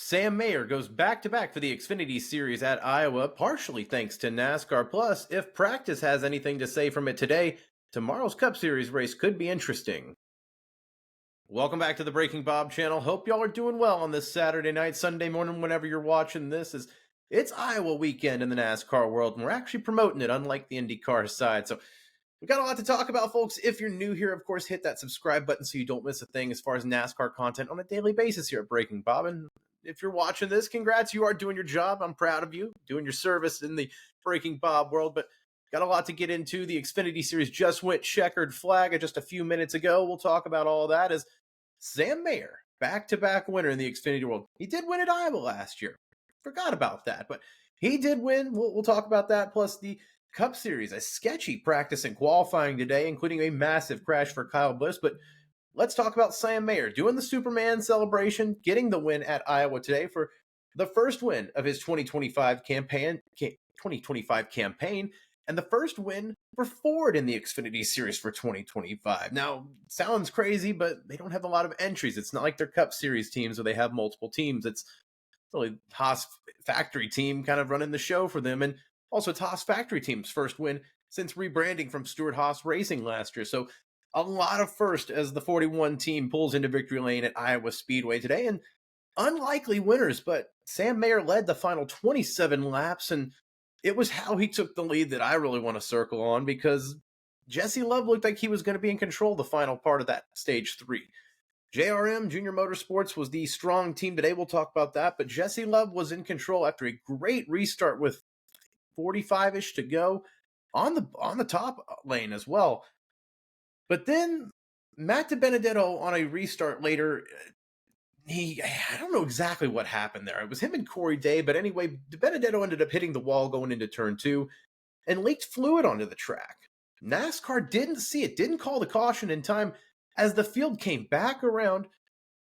Sam Mayer goes back-to-back for the Xfinity Series at Iowa, partially thanks to NASCAR. Plus, if practice has anything to say from it today, tomorrow's Cup Series race could be interesting. Welcome back to the Breaking Bob channel. Hope y'all are doing well on this Saturday night, Sunday morning, whenever you're watching this. It's Iowa weekend in the NASCAR world, and we're actually promoting it, unlike the IndyCar side. So we got a lot to talk about, folks. If you're new here, of course, hit that subscribe button so you don't miss a thing as far as NASCAR content on a daily basis here at Breaking Bob. And if you're watching this, congrats, you are doing your job. I'm proud of you, doing your service in the Breaking Bob world. But got a lot to get into. The Xfinity Series just went checkered flag just a few minutes ago. We'll talk about all that as Sam Mayer, back-to-back winner in the Xfinity world. He did win at Iowa last year. Forgot about that, but he did win. We'll talk about that. Plus the Cup Series, a sketchy practice and qualifying today, including a massive crash for Kyle Busch. But let's talk about Sam Mayer doing the Superman celebration, getting the win at Iowa today for the first win of his 2025 campaign, and the first win for Ford in the Xfinity Series for 2025. Now, sounds crazy, but they don't have a lot of entries. It's not like their Cup Series teams where they have multiple teams. It's really Haas factory team kind of running the show for them, and also it's Haas factory team's first win since rebranding from Stewart Haas Racing last year. So a lot of first as the 41 team pulls into victory lane at Iowa Speedway today, and unlikely winners, but Sam Mayer led the final 27 laps, and it was how he took the lead that I really want to circle on, because Jesse Love looked like he was going to be in control the final part of that stage 3. JRM, Junior Motorsports, was the strong team today. We'll talk about that, but Jesse Love was in control after a great restart with 45-ish to go on the top lane as well. But then Matt DiBenedetto on a restart later, I don't know exactly what happened there. It was him and Corey Day, but anyway, DiBenedetto ended up hitting the wall going into turn 2 and leaked fluid onto the track. NASCAR didn't see it, didn't call the caution in time. As the field came back around,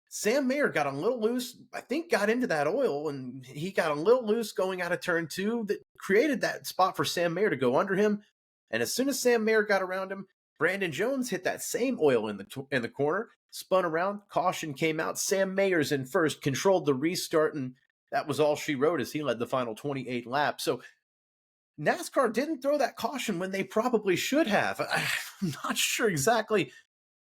Sam Mayer got a little loose, I think got into that oil, and he got a little loose going out of turn 2 that created that spot for Sam Mayer to go under him. And as soon as Sam Mayer got around him, Brandon Jones hit that same oil in the corner, spun around, caution came out. Sam Mayer's in first, controlled the restart, and that was all she wrote as he led the final 28 laps. So NASCAR didn't throw that caution when they probably should have. I'm not sure exactly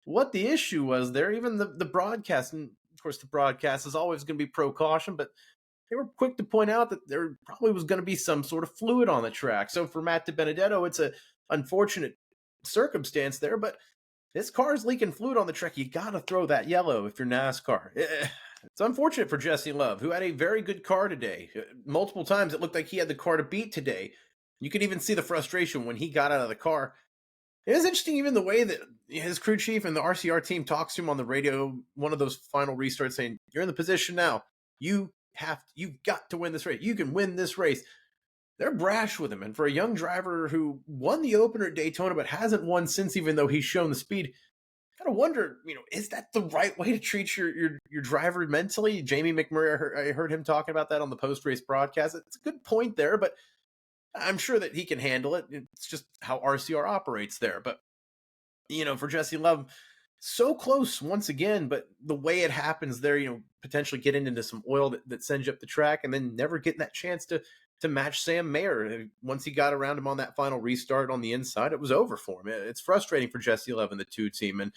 what the issue was there. Even the broadcast, and of course the broadcast is always going to be pro caution, but they were quick to point out that there probably was going to be some sort of fluid on the track. So for Matt DiBenedetto, it's a unfortunate circumstance there, but this car is leaking fluid on the track. You got to throw that yellow if you're NASCAR. It's unfortunate for Jesse Love, who had a very good car today. Multiple times it looked like he had the car to beat today. You could even see the frustration when he got out of the car. It is interesting, even the way that his crew chief and the RCR team talks to him on the radio, one of those final restarts, saying, "You're in the position now. You've got to win this race. You can win this race." They're brash with him. And for a young driver who won the opener at Daytona but hasn't won since, even though he's shown the speed, kind of wonder, is that the right way to treat your driver mentally? Jamie McMurray, I heard him talking about that on the post-race broadcast. It's a good point there, but I'm sure that he can handle it. It's just how RCR operates there. But, for Jesse Love, so close once again, but the way it happens there, potentially getting into some oil that sends you up the track and then never getting that chance to match Sam Mayer. Once he got around him on that final restart on the inside, it was over for him. It's frustrating for Jesse Love and the 2 team. And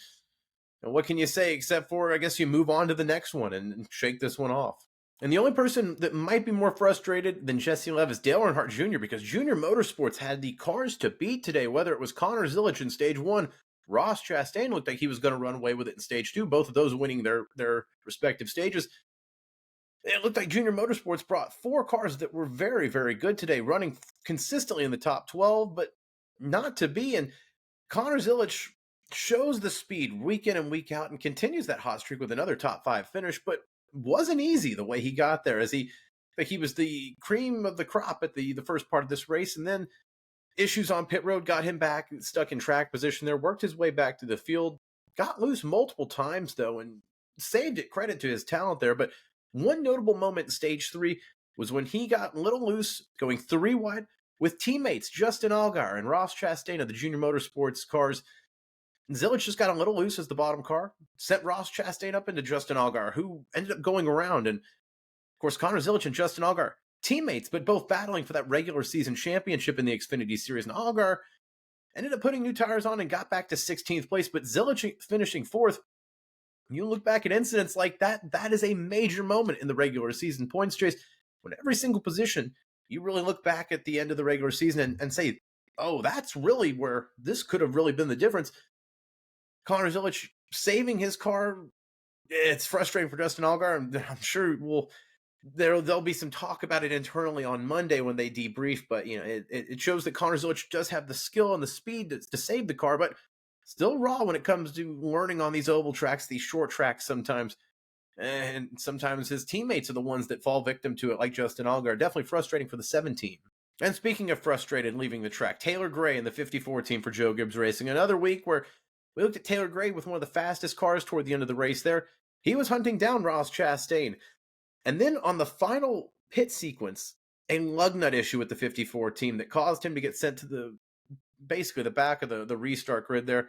what can you say except for, I guess, you move on to the next one and shake this one off. And the only person that might be more frustrated than Jesse Love is Dale Earnhardt Jr., because Junior Motorsports had the cars to beat today, whether it was Connor Zilisch in stage 1, Ross Chastain looked like he was going to run away with it in stage 2, both of those winning their respective stages. It looked like Junior Motorsports brought 4 cars that were very, very good today, running consistently in the top 12, but not to be. And Connor Zilisch shows the speed week in and week out and continues that hot streak with another top 5 finish, but wasn't easy the way he got there, as he was the cream of the crop at the first part of this race, and then issues on pit road got him back stuck in track position there, worked his way back to the field, got loose multiple times though, and saved it. Credit to his talent there. But one notable moment in stage 3 was when he got a little loose going 3 wide with teammates Justin Allgaier and Ross Chastain of the Junior Motorsports cars. Zilisch just got a little loose as the bottom car, sent Ross Chastain up into Justin Allgaier, who ended up going around. And Of course, Connor Zilisch and Justin Allgaier, teammates, but both battling for that regular season championship in the Xfinity Series. And Allgaier ended up putting new tires on and got back to 16th place, but Zilisch finishing 4th. You look back at incidents like that, that is a major moment in the regular season points chase. When every single position, you really look back at the end of the regular season and say, oh, that's really where this could have really been the difference. Connor Zilisch saving his car, it's frustrating for Justin Allgaier. I'm sure there'll be some talk about it internally on Monday when they debrief, but it shows that Connor Zilisch does have the skill and the speed to save the car, but still raw when it comes to learning on these oval tracks, these short tracks sometimes. And sometimes his teammates are the ones that fall victim to it, like Justin Allgaier. Definitely frustrating for the 7 team. And speaking of frustrated leaving the track, Taylor Gray in the 54 team for Joe Gibbs Racing. Another week where we looked at Taylor Gray with one of the fastest cars toward the end of the race there. He was hunting down Ross Chastain. And then on the final pit sequence, a lug nut issue with the 54 team that caused him to get sent to basically the back of the restart grid there,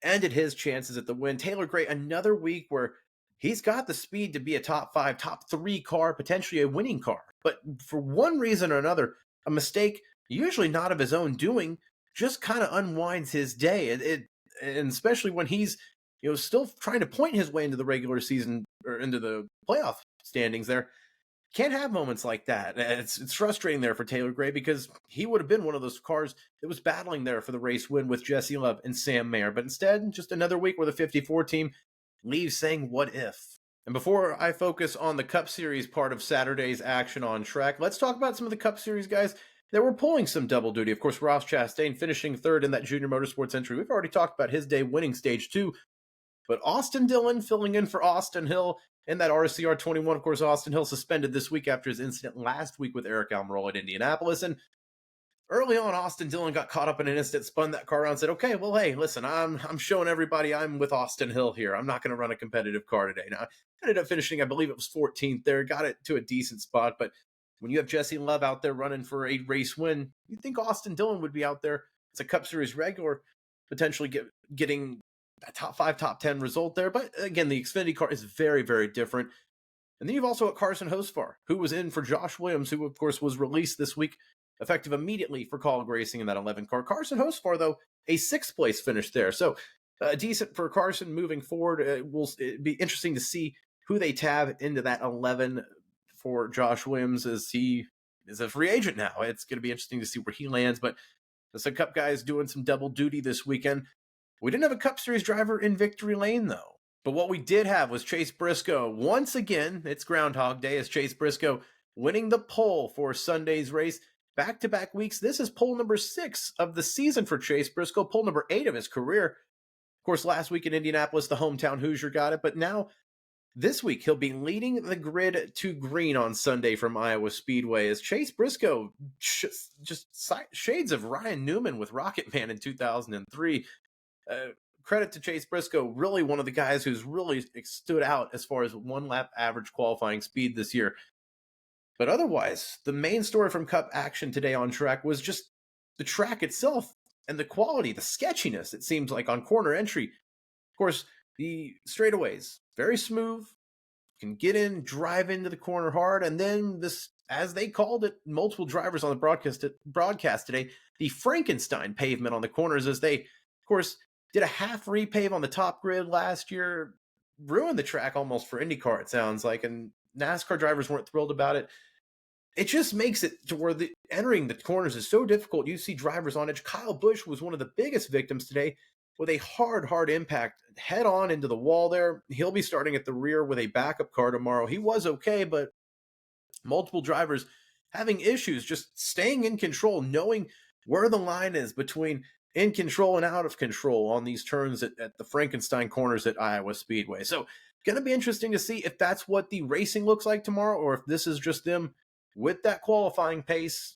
ended his chances at the win. Taylor Gray, another week where he's got the speed to be a top 5, top 3 car, potentially a winning car. But for one reason or another, a mistake, usually not of his own doing, just kind of unwinds his day. And especially when he's still trying to point his way into the regular season or into the playoff standings there. Can't have moments like that. It's frustrating there for Taylor Gray because he would have been one of those cars that was battling there for the race win with Jesse Love and Sam Mayer. But instead, just another week where the 54 team leaves saying, what if? And before I focus on the Cup Series part of Saturday's action on track, let's talk about some of the Cup Series guys that were pulling some double duty. Of course, Ross Chastain finishing 3rd in that Junior Motorsports entry. We've already talked about his day winning stage 2. But Austin Dillon filling in for Austin Hill in that RCR 21. Of course, Austin Hill suspended this week after his incident last week with Eric Almirola at Indianapolis. And early on, Austin Dillon got caught up in an incident, spun that car around, and said, okay, well, hey, listen, I'm showing everybody I'm with Austin Hill here. I'm not going to run a competitive car today. Now, I ended up finishing, I believe it was 14th there, got it to a decent spot. But when you have Jesse Love out there running for a race win, you'd think Austin Dillon would be out there as a Cup Series regular, potentially getting a top 5, top 10 result there. But again, the Xfinity car is very, very different. And then you've also got Carson Hosfar, who was in for Josh Williams, who, of course, was released this week, effective immediately for Kaulig Racing in that 11 car. Carson Hosfar, though, a 6th place finish there. So decent for Carson moving forward. It'd be interesting to see who they tab into that 11 for Josh Williams as he is a free agent now. It's going to be interesting to see where he lands. But the Cup guys doing some double duty this weekend. We didn't have a Cup Series driver in victory lane, though. But what we did have was Chase Briscoe. Once again, it's Groundhog Day as Chase Briscoe winning the pole for Sunday's race. Back-to-back weeks. This is pole number 6 of the season for Chase Briscoe, pole number 8 of his career. Of course, last week in Indianapolis, the hometown Hoosier got it, but now this week he'll be leading the grid to green on Sunday from Iowa Speedway as Chase Briscoe, just shades of Ryan Newman with Rocket Man in 2003. Credit to Chase Briscoe, really one of the guys who's really stood out as far as 1-lap average qualifying speed this year. But otherwise, the main story from Cup action today on track was just the track itself and the quality, the sketchiness, it seems like, on corner entry. Of course, the straightaways, very smooth, can get in, drive into the corner hard, and then this, as they called it, multiple drivers on the broadcast today, the Frankenstein pavement on the corners as they, of course, did a half repave on the top grid last year, ruined the track almost for IndyCar, it sounds like, and NASCAR drivers weren't thrilled about it. It just makes it to where entering the corners is so difficult. You see drivers on edge. Kyle Busch was one of the biggest victims today with a hard impact head on into the wall there. He'll be starting at the rear with a backup car tomorrow. He was okay, but multiple drivers having issues just staying in control, knowing where the line is between in control and out of control on these turns at the Frankenstein corners at Iowa Speedway. So going to be interesting to see if that's what the racing looks like tomorrow or if this is just them with that qualifying pace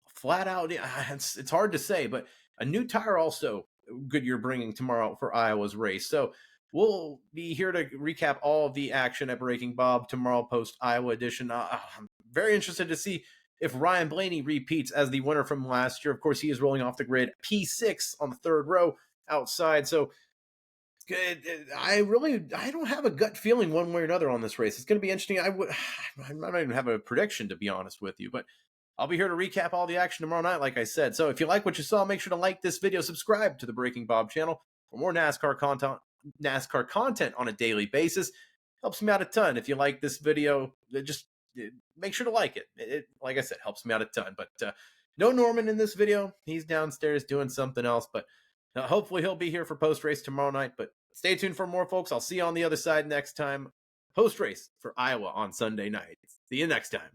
flat out. It's hard to say, but a new tire also Goodyear bringing tomorrow for Iowa's race. So we'll be here to recap all of the action at Breaking Bob tomorrow post Iowa edition. I'm very interested to see if Ryan Blaney repeats as the winner from last year. Of course, he is rolling off the grid P6 on the 3rd row outside. So I don't have a gut feeling one way or another on this race. It's going to be interesting. I don't even have a prediction, to be honest with you, but I'll be here to recap all the action tomorrow night, like I said. So if you like what you saw, make sure to like this video, subscribe to the Breaking Bob channel for more NASCAR content on a daily basis. Helps me out a ton. If you like this video, just make sure to like it. Like I said, helps me out a ton. But no Norman in this video. He's downstairs doing something else, but hopefully he'll be here for post-race tomorrow night. But stay tuned for more, folks. I'll see you on the other side next time. Post-race for Iowa on Sunday night. See you next time.